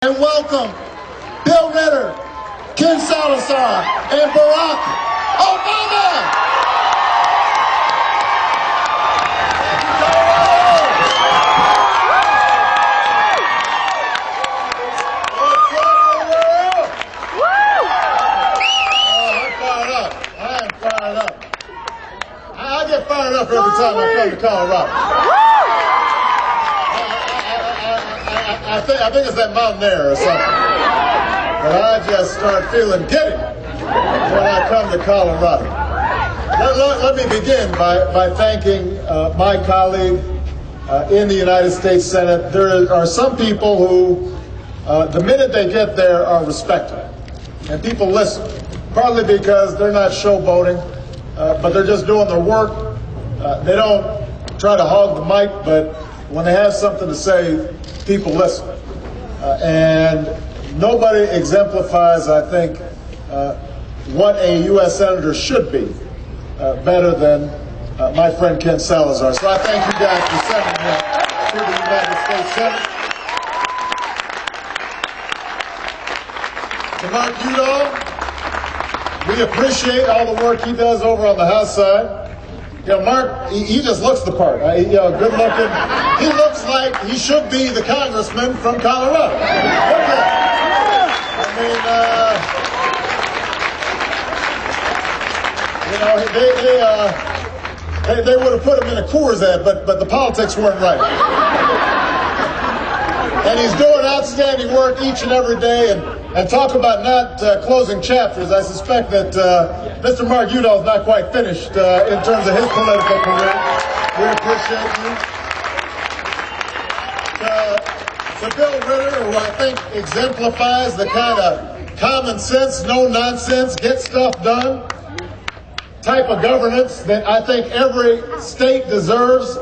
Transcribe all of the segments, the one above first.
And welcome Bill Ritter, Ken Salazar, and Barack Obama. I get fired up every time I come to Colorado. I think it's that mountain air or something. But I just start feeling giddy when I come to Colorado. Let me begin by thanking my colleague in the United States Senate. There are some people who, the minute they get there, are respected. And people listen, partly because they're not showboating, but they're just doing their work. They don't try to hog the mic, but when they have something to say, people listen. And nobody exemplifies, I think, what a U.S. Senator should be better than my friend Ken Salazar. So I thank you guys for sending him to the United States Senate. To Mark Udall, we appreciate all the work he does over on the House side. You know, Mark, he just looks the part. You know, good looking. He looks like he should be the congressman from Colorado. Okay. I mean, you know, they would have put him in a Coors ad, but the politics weren't right. And he's doing outstanding work each and every day. And talk about not closing chapters. I suspect that Mr. Mark Udall is not quite finished in terms of his political career. We appreciate you. To Bill Ritter, who I think exemplifies the kind of common sense, no nonsense, get stuff done type of governance that I think every state deserves.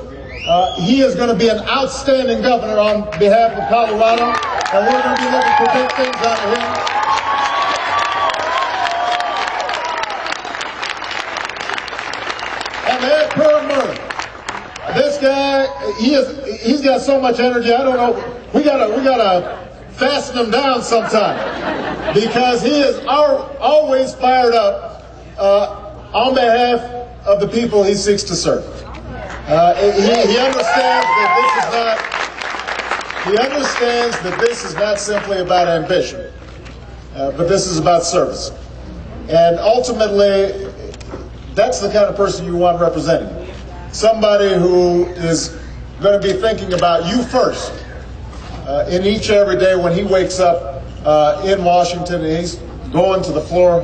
He is going to be an outstanding governor on behalf of Colorado, and we're going to be looking for big things out of him. And Ed Perlmutter, this guy, he's got so much energy. I don't know. We gotta fasten him down sometime because he is always fired up on behalf of the people he seeks to serve. He understands that this is not simply about ambition, but this is about service. And ultimately, that's the kind of person you want representing you. Somebody who is going to be thinking about you first in each and every day when he wakes up in Washington and he's going to the floor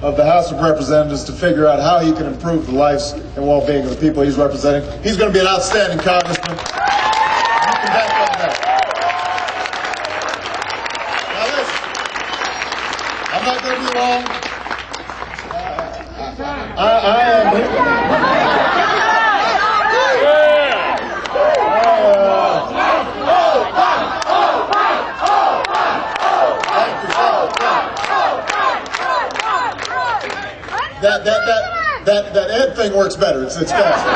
of the House of Representatives to figure out how he can improve the lives and well-being of the people he's representing. He's going to be an outstanding congressman. You can bank on that. Now listen, I'm not going to be long. I am here. That Ed thing works better. It's faster.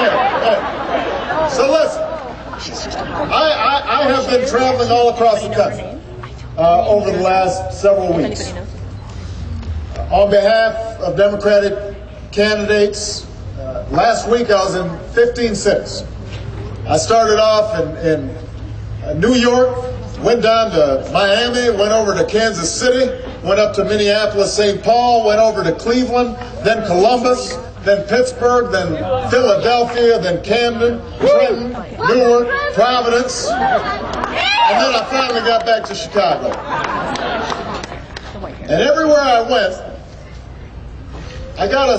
Yeah. So listen, I have been traveling all across the country over the last several weeks on behalf of Democratic candidates. Last week I was in 15 cities. I started off in New York, went down to Miami, went over to Kansas City, went up to Minneapolis, St. Paul, went over to Cleveland, then Columbus, then Pittsburgh, then Philadelphia, then Camden, Trenton, Newark, Providence, and then I finally got back to Chicago. And everywhere I went, I got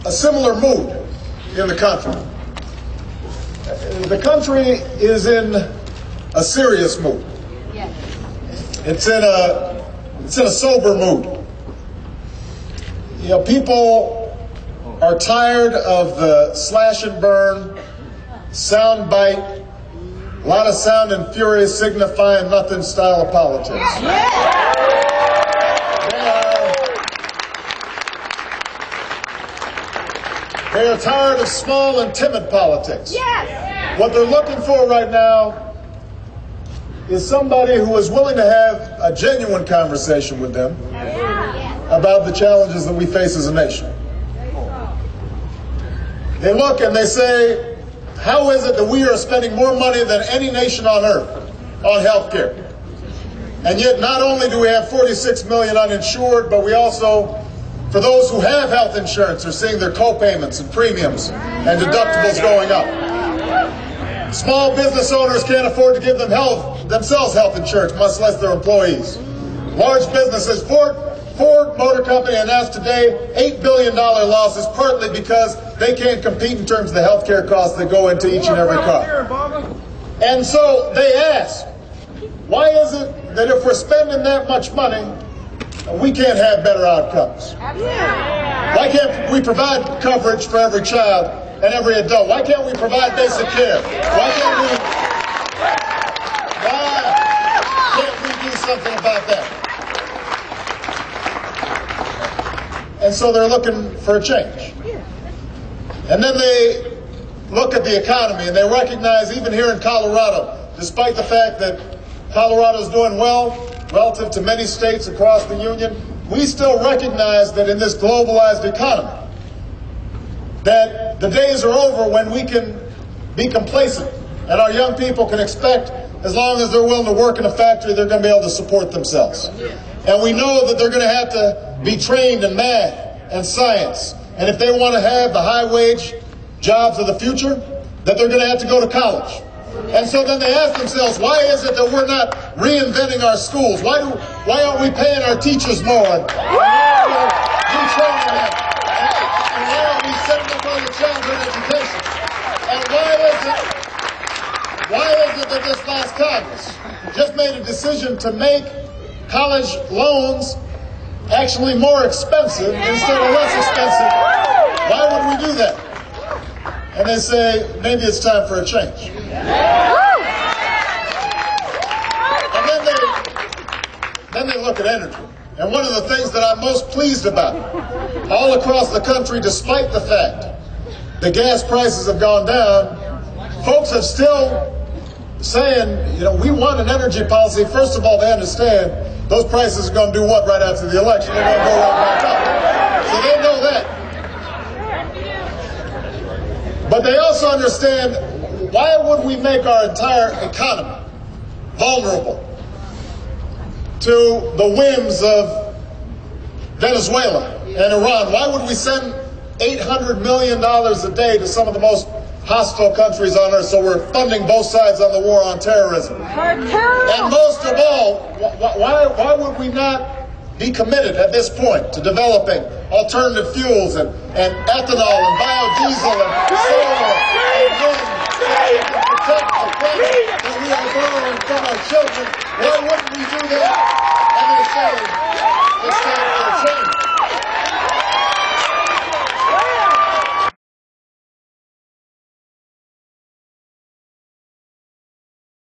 a similar mood in the country. The country is in a serious mood. It's in a sober mood. You know, people are tired of the slash and burn, sound bite, a lot of sound and fury signifying nothing style of politics. They are tired of small and timid politics. What they're looking for right now is somebody who is willing to have a genuine conversation with them about the challenges that we face as a nation. They look and they say, how is it that we are spending more money than any nation on earth on health care? And yet not only do we have 46 million uninsured, but we also, for those who have health insurance, are seeing their co-payments and premiums and deductibles going up. Small business owners can't afford to give themselves health insurance, much less their employees. Large businesses, Ford Motor Company announced today $8 billion losses, partly because they can't compete in terms of the health care costs that go into each and every car. And so they ask, why is it that if we're spending that much money, we can't have better outcomes? Why can't we provide coverage for every child and every adult? Why can't we provide basic care? Why can't we do something about that? And so they're looking for a change. And then they look at the economy and they recognize, even here in Colorado, despite the fact that Colorado is doing well relative to many states across the union, we still recognize that in this globalized economy, that the days are over when we can be complacent and our young people can expect, as long as they're willing to work in a factory, they're going to be able to support themselves. And we know that they're going to have to be trained in math and science. And if they want to have the high-wage jobs of the future, that they're going to have to go to college. And so then they ask themselves, why is it that we're not reinventing our schools? Why aren't we paying our teachers more? And why aren't we setting up all the childhood education? And why is it that this last Congress just made a decision to make college loans actually more expensive instead of less expensive? Why would we do that? And they say, maybe it's time for a change. And then they look at energy. And one of the things that I'm most pleased about, all across the country, despite the fact that gas prices have gone down, folks are still saying, we want an energy policy. First of all, they understand those prices are going to do what right after the election? They're going to go right back up. So they know that. But they also understand, why would we make our entire economy vulnerable to the whims of Venezuela and Iran? Why would we send $800 million a day to some of the most hostile countries on earth? So we're funding both sides on the war on terrorism. And most of all, why would we not be committed at this point to developing alternative fuels and ethanol and biodiesel and solar and wind so we can protect the planet that we are borrowing from our children? Why wouldn't we do that? And they say, it's time